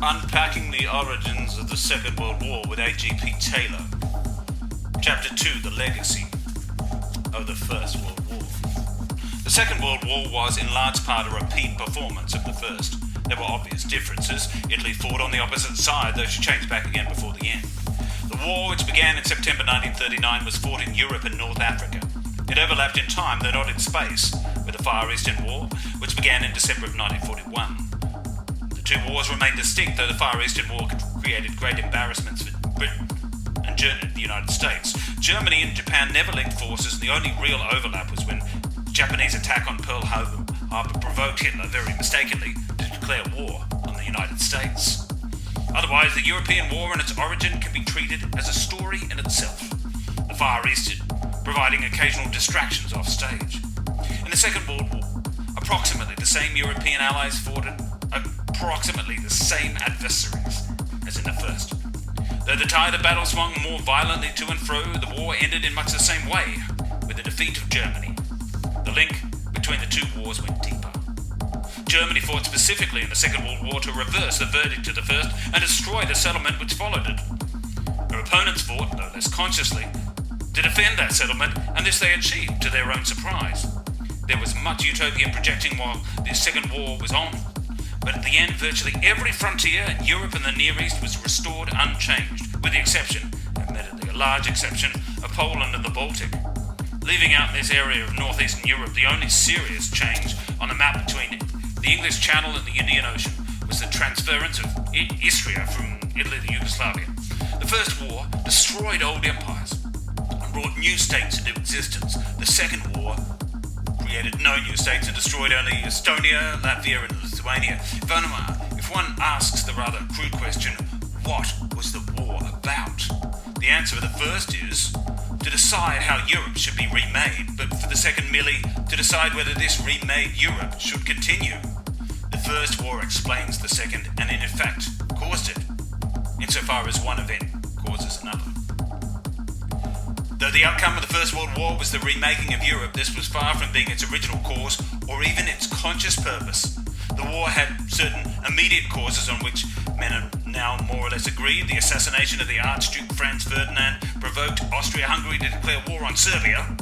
Unpacking the Origins of the Second World War with AJP Taylor. Chapter 2, The Legacy of the First World War. The Second World War was in large part a repeat performance of the First. There were obvious differences. Italy fought on the opposite side, though she changed back again before the end. The war, which began in September 1939, was fought in Europe and North Africa. It overlapped in time, though not in space, with the Far Eastern War, which began in December of 1941. The two wars remained distinct, though the Far Eastern War created great embarrassments for Britain and the United States. Germany and Japan never linked forces, and the only real overlap was when the Japanese attack on Pearl Harbor provoked Hitler, very mistakenly, to declare war on the United States. Otherwise, the European War and its origin can be treated as a story in itself, the Far East providing occasional distractions off stage. In the Second World War, approximately the same European allies fought approximately the same adversaries as in the First. Though the tide of battle swung more violently to and fro, the war ended in much the same way, with the defeat of Germany. The link between the two wars went deeper. Germany fought specifically in the Second World War to reverse the verdict of the First and destroy the settlement which followed it. Her opponents fought, though less consciously, to defend that settlement, and this they achieved to their own surprise. There was much utopian projecting while the Second War was on, but at the end virtually every frontier in Europe and the Near East was restored unchanged, with the exception, admittedly a large exception, of Poland and the Baltic. Leaving out this area of northeastern Europe, the only serious change on the map between the English Channel and the Indian Ocean was the transference of Istria from Italy to Yugoslavia. The First War destroyed old empires and brought new states into existence. The Second War created no new states and destroyed only Estonia, Latvia and Lithuania. If one asks the rather crude question, what was the war about? The answer for the first is to decide how Europe should be remade, but for the second merely to decide whether this remade Europe should continue. The First War explains the second and in effect caused it, insofar as one event causes another. Though the outcome of the First World War was the remaking of Europe, this was far from being its original cause or even its conscious purpose. The war had certain immediate causes on which men are now more or less agreed. The assassination of the Archduke Franz Ferdinand provoked Austria-Hungary to declare war on Serbia.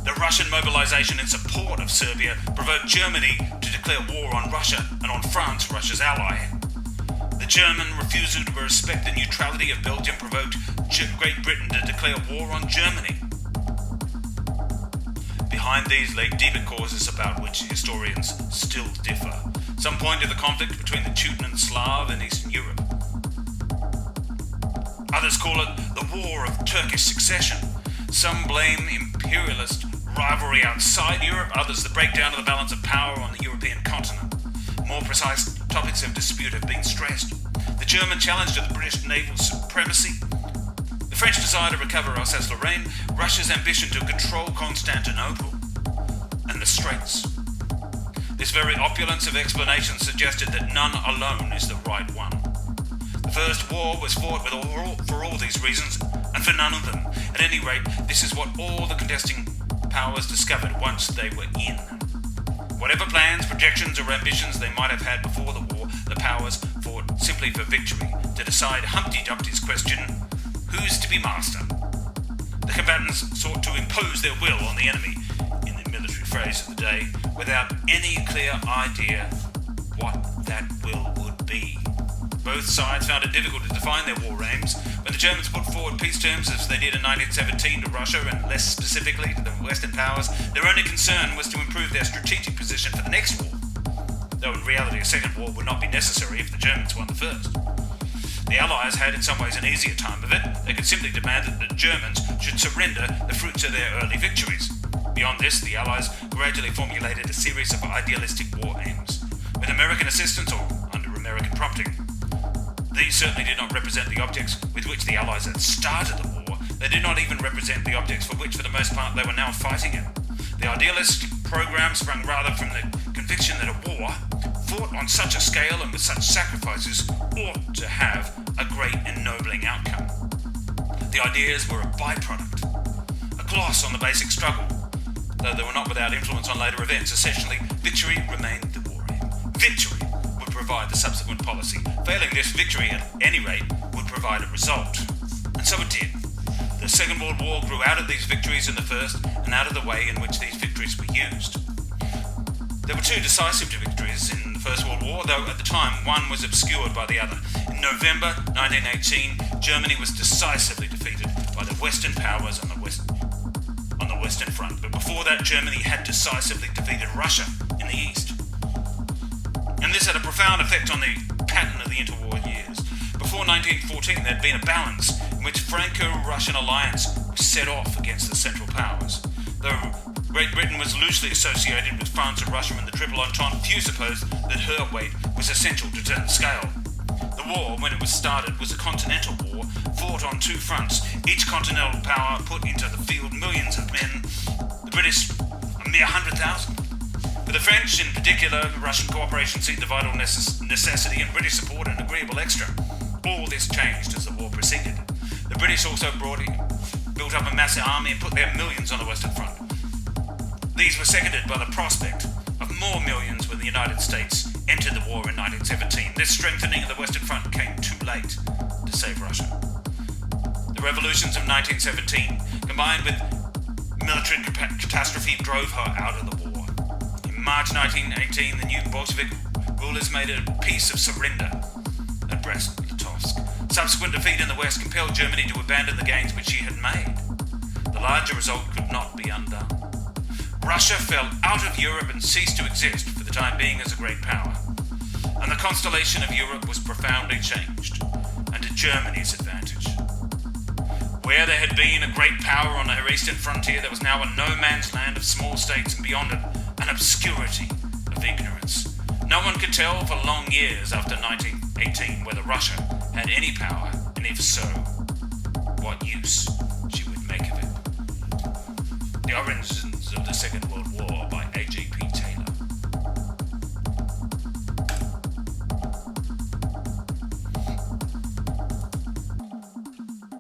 The Russian mobilization in support of Serbia provoked Germany to declare war on Russia and on France, Russia's ally. The German refusal to respect the neutrality of Belgium provoked Great Britain to declare war on Germany. Behind these lay deeper causes about which historians still differ. Some point to the conflict between the Teuton and Slav in Eastern Europe. Others call it the War of Turkish Succession. Some blame imperialist rivalry outside Europe, others the breakdown of the balance of power on the European continent. More precise topics of dispute have been stressed. The German challenge to the British naval supremacy, the French desire to recover Alsace-Lorraine, Russia's ambition to control Constantinople, and the Straits. This very opulence of explanation suggested that none alone is the right one. The First War was fought for all these reasons, and for none of them. At any rate, this is what all the contesting powers discovered once they were in. Whatever plans, projections, or ambitions they might have had before the war, the powers fought simply for victory, to decide Humpty Dumpty's question, who's to be master? The combatants sought to impose their will on the enemy, in the military phrase of the day, without any clear idea what that will would be. Both sides found it difficult to define their war aims. When the Germans put forward peace terms as they did in 1917 to Russia and less specifically to the Western powers, their only concern was to improve their strategic position for the next war, though in reality a second war would not be necessary if the Germans won the first. The Allies had in some ways an easier time of it. They could simply demand that the Germans should surrender the fruits of their early victories. Beyond this, the Allies gradually formulated a series of idealistic war aims, with American assistance or under American prompting. These certainly did not represent the objects with which the Allies had started the war. They did not even represent the objects for which, for the most part, they were now fighting it. The idealistic program sprung rather from the conviction that a war, fought on such a scale and with such sacrifices, ought to have a great ennobling outcome. The ideas were a byproduct, a gloss on the basic struggle. Though they were not without influence on later events, essentially, victory remained the war aim. Victory would provide the subsequent policy. Failing this, victory at any rate would provide a result. And so it did. The Second World War grew out of these victories in the First and out of the way in which these victories were used. There were two decisive victories in the First World War, though at the time one was obscured by the other. In November 1918, Germany was decisively defeated by the Western powers on the Western Front, but before that Germany had decisively defeated Russia in the East. And this had a profound effect on the pattern of the interwar years. Before 1914 there had been a balance in which Franco-Russian alliance was set off against the Central Powers. Though Great Britain was loosely associated with France and Russia in the Triple Entente, few supposed that her weight was essential to turn the scale. The war, when it was started, was a continental war, fought on two fronts. Each continental power put into the field millions of men, the British a mere 100,000. For the French in particular, Russian cooperation seemed the vital necessity, and British support an agreeable extra. All this changed as the war proceeded. The British also built up a massive army and put their millions on the Western Front. These were seconded by the prospect of more millions when the United States entered the war in 1917. This strengthening of the Western Front came too late to save Russia. The revolutions of 1917, combined with military catastrophe, drove her out of the war. In March 1918, the new Bolshevik rulers made a peace of surrender at Brest-Litovsk. Subsequent defeat in the West compelled Germany to abandon the gains which she had made. The larger result could not be undone. Russia fell out of Europe and ceased to exist for the time being as a great power. And the constellation of Europe was profoundly changed, and to Germany's advantage. Where there had been a great power on her eastern frontier, there was now a no-man's land of small states, and beyond it, an obscurity of ignorance. No one could tell for long years after 1918 whether Russia had any power, and if so, what use she would make of it. The Origins of the Second World War by